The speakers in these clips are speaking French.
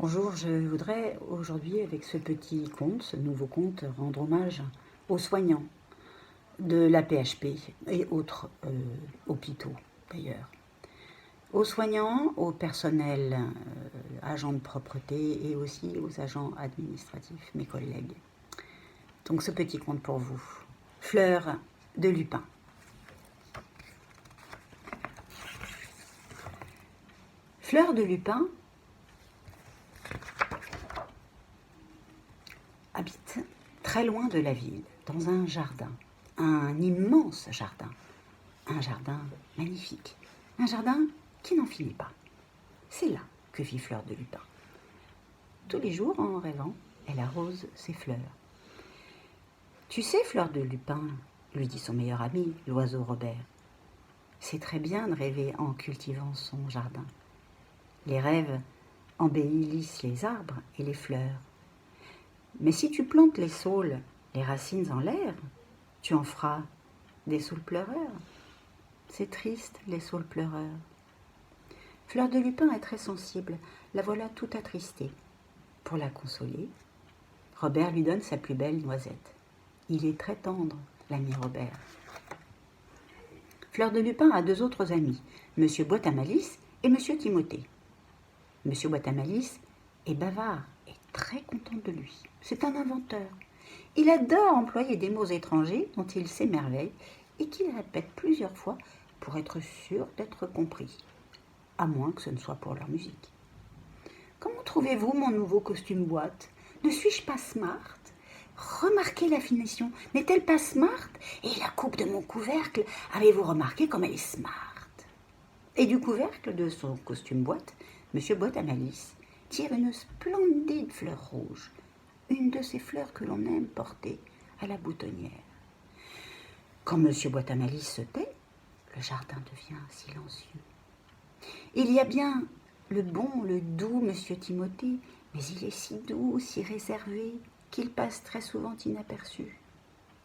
Bonjour, je voudrais aujourd'hui, avec ce petit conte, ce nouveau conte, rendre hommage aux soignants de la PHP et autres hôpitaux d'ailleurs. Aux soignants, au personnel, agents de propreté et aussi aux agents administratifs, mes collègues. Donc ce petit conte pour vous. Fleur de lupin. Fleur de lupin habite très loin de la ville, dans un jardin, un immense jardin, un jardin magnifique, un jardin qui n'en finit pas. C'est là que vit Fleur de lupin. Tous les jours, en rêvant, elle arrose ses fleurs. Tu sais, Fleur de lupin, lui dit son meilleur ami, l'oiseau Robert, c'est très bien de rêver en cultivant son jardin. Les rêves embellissent les arbres et les fleurs. Mais si tu plantes les saules, les racines en l'air, tu en feras des saules pleureurs. C'est triste, les saules pleureurs. Fleur de lupin est très sensible, la voilà tout attristée. Pour la consoler, Robert lui donne sa plus belle noisette. Il est très tendre, l'ami Robert. Fleur de lupin a deux autres amis, Monsieur Boîte à Malice et Monsieur Timothée. Monsieur Boîte à Malice est bavard et très content de lui. C'est un inventeur. Il adore employer des mots étrangers dont il s'émerveille et qu'il répète plusieurs fois pour être sûr d'être compris, à moins que ce ne soit pour leur musique. Comment trouvez-vous mon nouveau costume boîte? Ne suis-je pas smart? Remarquez la finition, n'est-elle pas smart? Et la coupe de mon couvercle, avez-vous remarqué comme elle est smart? Et du couvercle de son costume boîte, Monsieur Boîte à Malice tire une splendide fleur rouge, une de ces fleurs que l'on aime porter à la boutonnière. Quand Monsieur Boîte à Malice se tait, le jardin devient silencieux. Il y a bien le bon, le doux Monsieur Timothée, mais il est si doux, si réservé, qu'il passe très souvent inaperçu,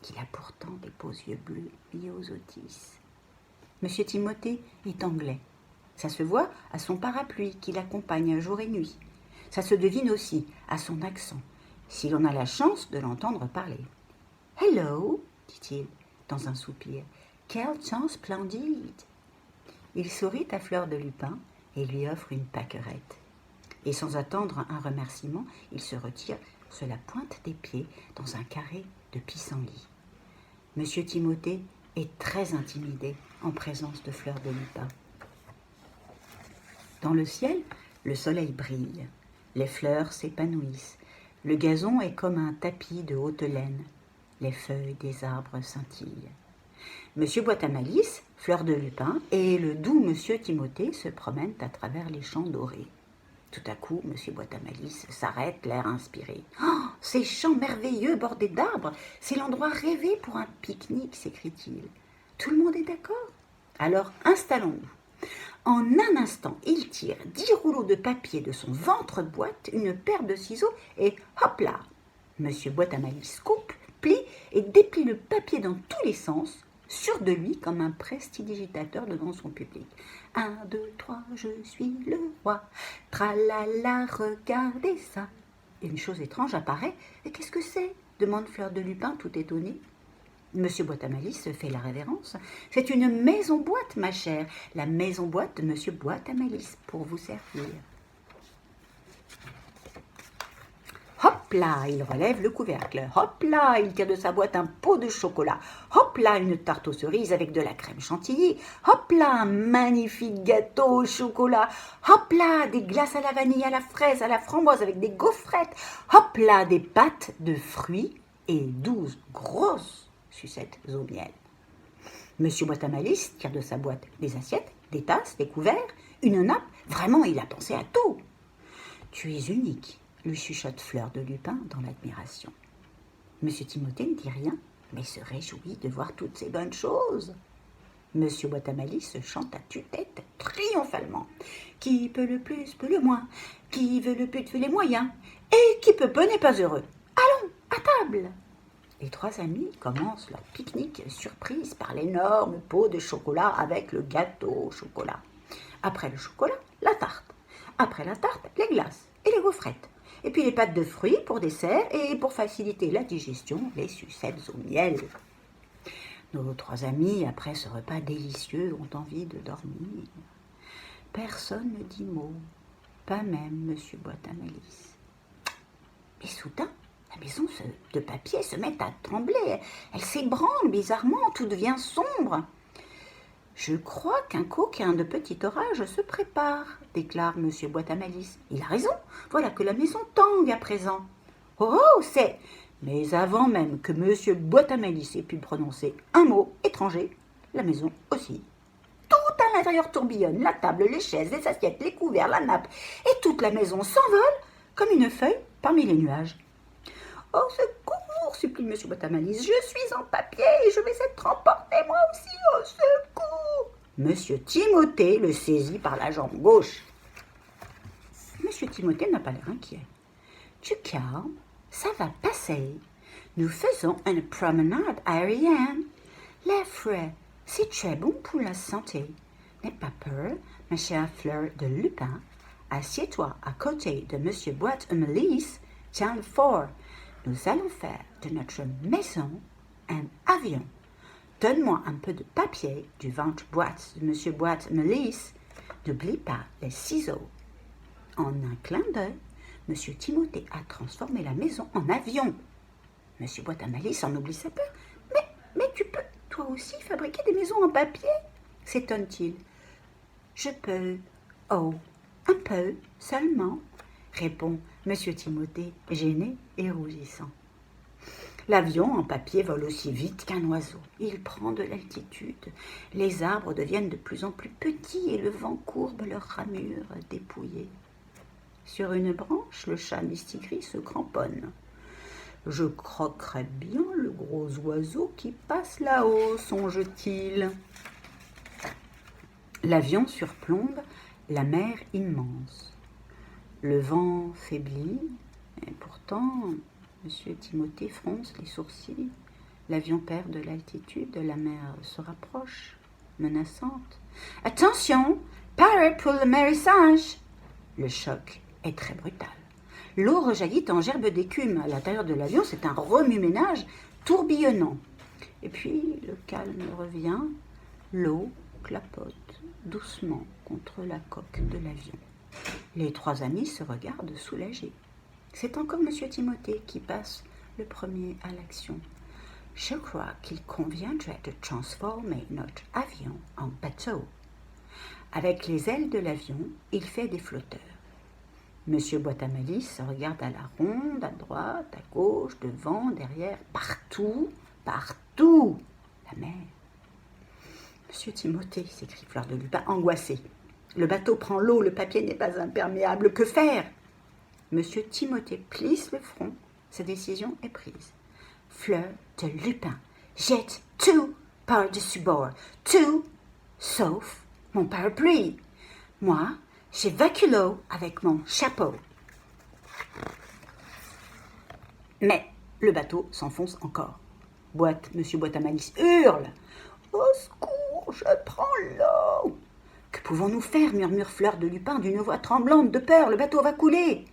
qu'il a pourtant des beaux yeux bleus liés aux otis. Monsieur Timothée est anglais. Ça se voit à son parapluie qui l'accompagne jour et nuit. Ça se devine aussi à son accent, si l'on a la chance de l'entendre parler. « Hello !» dit-il dans un soupir. « Quel temps splendide !» Il sourit à Fleur de lupin et lui offre une pâquerette. Et sans attendre un remerciement, il se retire sur la pointe des pieds dans un carré de pissenlit. Monsieur Timothée est très intimidé en présence de Fleur de lupin. Dans le ciel, le soleil brille, les fleurs s'épanouissent, le gazon est comme un tapis de haute laine, les feuilles des arbres scintillent. Monsieur Boîte à Malice, Fleur de lupin et le doux Monsieur Timothée se promènent à travers les champs dorés. Tout à coup, Monsieur Boîte à Malice s'arrête, l'air inspiré. « Oh, ces champs merveilleux bordés d'arbres, c'est l'endroit rêvé pour un pique-nique, s'écrie-t-il. Tout le monde est d'accord? Alors installons-nous. » En un instant, il tire 10 rouleaux de papier de son ventre-boîte, une paire de ciseaux et hop là! Monsieur Boîte à Malice coupe, plie et déplie le papier dans tous les sens, sûr de lui comme un prestidigitateur devant son public. 1, 2, 3, je suis le roi. Tralala, regardez ça. Une chose étrange apparaît. Et qu'est-ce que c'est? Demande Fleur de lupin tout étonnée. Monsieur Boîte à Malice fait la révérence. C'est une maison-boîte, ma chère, la maison-boîte de Monsieur Boîte à Malice, pour vous servir. Hop là, il relève le couvercle. Hop là, il tire de sa boîte un pot de chocolat. Hop là, une tarte aux cerises avec de la crème chantilly. Hop là, un magnifique gâteau au chocolat. Hop là, des glaces à la vanille, à la fraise, à la framboise avec des gaufrettes. Hop là, des pâtes de fruits et 12 grosses sucettes au miel. Monsieur Boîte à Malice tire de sa boîte des assiettes, des tasses, des couverts, une nappe. Vraiment, il a pensé à tout. Tu es unique, lui chuchote Fleur de lupin dans l'admiration. Monsieur Timothée ne dit rien, mais se réjouit de voir toutes ces bonnes choses. Monsieur Boîte à Malice chante à tue-tête triomphalement. Qui peut le plus, peut le moins. Qui veut le but, veut les moyens. Et qui peut n'est pas heureux. Allons, à table. Les trois amis commencent leur pique-nique surprise par l'énorme pot de chocolat avec le gâteau au chocolat. Après le chocolat, la tarte. Après la tarte, les glaces. et les gaufrettes. Et puis les pâtes de fruits pour dessert et pour faciliter la digestion, les sucettes au miel. Nos 3 amis, après ce repas délicieux, ont envie de dormir. Personne ne dit mot, pas même Monsieur Boîte à Malice. Et soudain, la maison de papier se met à trembler. Elle s'ébranle bizarrement, tout devient sombre. Je crois qu'un coquin de petit orage se prépare, déclare Monsieur Boîte à Malice. Il a raison, voilà que la maison tangue à présent. Oh, c'est... Mais avant même que Monsieur Boîte à Malice ait pu prononcer un mot étranger, la maison aussi. Tout à l'intérieur tourbillonne, la table, les chaises, les assiettes, les couverts, la nappe, et toute la maison s'envole comme une feuille parmi les nuages. « Au secours !» supplie Monsieur Boîte à Malice. « Je suis en papier et je vais être emporté moi aussi, au secours !» Monsieur Timothée le saisit par la jambe gauche. Monsieur Timothée n'a pas l'air inquiet. « Tu calmes, ça va passer. Nous faisons une promenade aérienne. L'air frais, c'est très bon pour la santé. N'aie pas peur, ma chère Fleur de Lupin. Assieds-toi à côté de Monsieur Boîte à Malice. Tiens le fort. Nous allons faire de notre maison un avion. Donne-moi un peu de papier du ventre-boîte de Monsieur Boîte à Malice. N'oublie pas les ciseaux. » En un clin d'œil, Monsieur Timothée a transformé la maison en avion. Monsieur Boîte à Malice en oublie sa peur. Mais tu peux, toi aussi, fabriquer des maisons en papier ?» s'étonne-t-il. « Je peux. Oh, un peu seulement, » répond Monsieur Timothée, gêné et rougissant. L'avion en papier vole aussi vite qu'un oiseau. Il prend de l'altitude. Les arbres deviennent de plus en plus petits et le vent courbe leurs ramures dépouillées. Sur une branche, le chat mistigris se cramponne. « Je croquerais bien le gros oiseau qui passe là-haut, songe-t-il. » L'avion surplombe la mer immense. Le vent faiblit, et pourtant, Monsieur Timothée fronce les sourcils. L'avion perd de l'altitude, la mer se rapproche, menaçante. « Attention, parez pour le mérissage !» Le choc est très brutal. L'eau rejaillit en gerbes d'écume. À l'intérieur de l'avion, c'est un remue-ménage tourbillonnant. Et puis, le calme revient. L'eau clapote doucement contre la coque de l'avion. Les 3 amis se regardent soulagés. C'est encore Monsieur Timothée qui passe le premier à l'action. « Je crois qu'il conviendrait de transformer notre avion en bateau. » Avec les ailes de l'avion, il fait des flotteurs. Monsieur Boîte à Malice regarde à la ronde, à droite, à gauche, devant, derrière, partout, partout, la mer. Monsieur Timothée, s'écrie Fleur de Lupin, angoissée. Le bateau prend l'eau, le papier n'est pas imperméable, que faire? Monsieur Timothée plisse le front, sa décision est prise. Fleur de Lupin jette tout par-dessus bord, tout, sauf mon parapluie. Moi, j'évacue l'eau avec mon chapeau. Mais le bateau s'enfonce encore. Monsieur Boîte à Malice hurle. « Au secours, je prends l'eau !»« Que pouvons-nous faire ?» murmure Fleur de Lupin d'une voix tremblante de peur. « Le bateau va couler !»«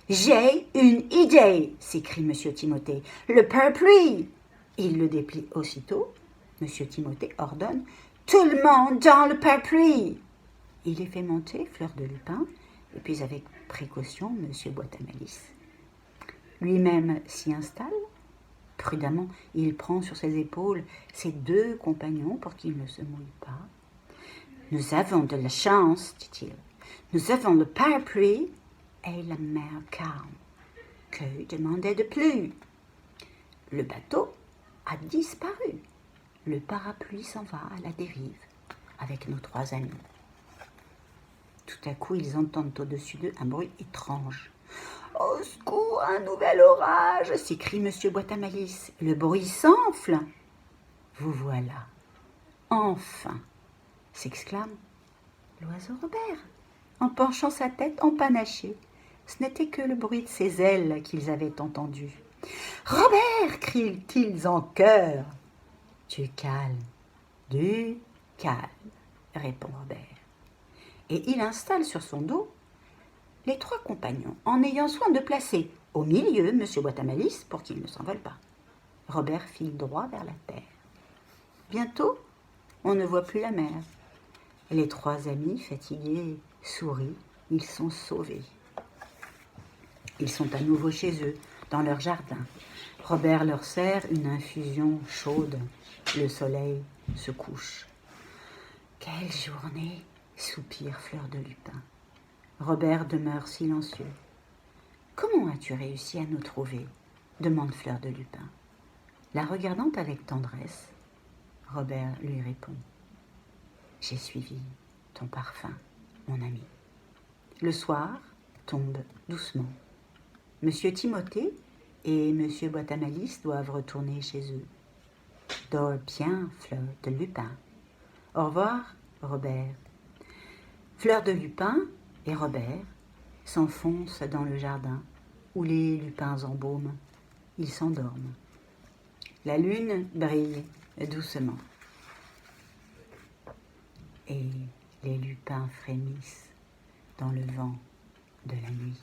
J'ai une idée !» s'écrie Monsieur Timothée. « Le parapluie !» Il le déplie aussitôt. Monsieur Timothée ordonne « Tout le monde dans le parapluie !» Il les fait monter, Fleur de Lupin, et puis avec précaution, Monsieur Boîte à Malice. Lui-même s'y installe. Prudemment, il prend sur ses épaules ses 2 compagnons pour qu'ils ne se mouillent pas. « Nous avons de la chance, dit-il. Nous avons le parapluie et la mer calme. Que demander de plus ?» Le bateau a disparu. Le parapluie s'en va à la dérive avec nos 3 amis. Tout à coup, ils entendent au-dessus d'eux un bruit étrange. « Au secours, un nouvel orage !» s'écrie Monsieur Boîte à Malice. Le bruit s'enfle. « Vous voilà, enfin !» s'exclame l'oiseau Robert, en penchant sa tête empanachée. Ce n'était que le bruit de ses ailes qu'ils avaient entendu. « Robert !» crient-ils en chœur. « Du calme, répond Robert. Et il installe sur son dos les 3 compagnons, en ayant soin de placer au milieu M. Boîte à Malice pour qu'il ne s'envole pas. Robert file droit vers la terre. Bientôt, on ne voit plus la mer. Les 3 amis, fatigués, sourient. Ils sont sauvés. Ils sont à nouveau chez eux, dans leur jardin. Robert leur sert une infusion chaude. Le soleil se couche. Quelle journée, soupire Fleur de Lupin. Robert demeure silencieux. Comment as-tu réussi à nous trouver demande Fleur de Lupin. La regardant avec tendresse, Robert lui répond. J'ai suivi ton parfum, mon ami. Le soir tombe doucement. Monsieur Timothée et Monsieur Boîte à Malice doivent retourner chez eux. Dors bien, Fleur de Lupin. Au revoir, Robert. Fleur de Lupin et Robert s'enfoncent dans le jardin où les lupins embaument. Ils s'endorment. La lune brille doucement. Et les lupins frémissent dans le vent de la nuit.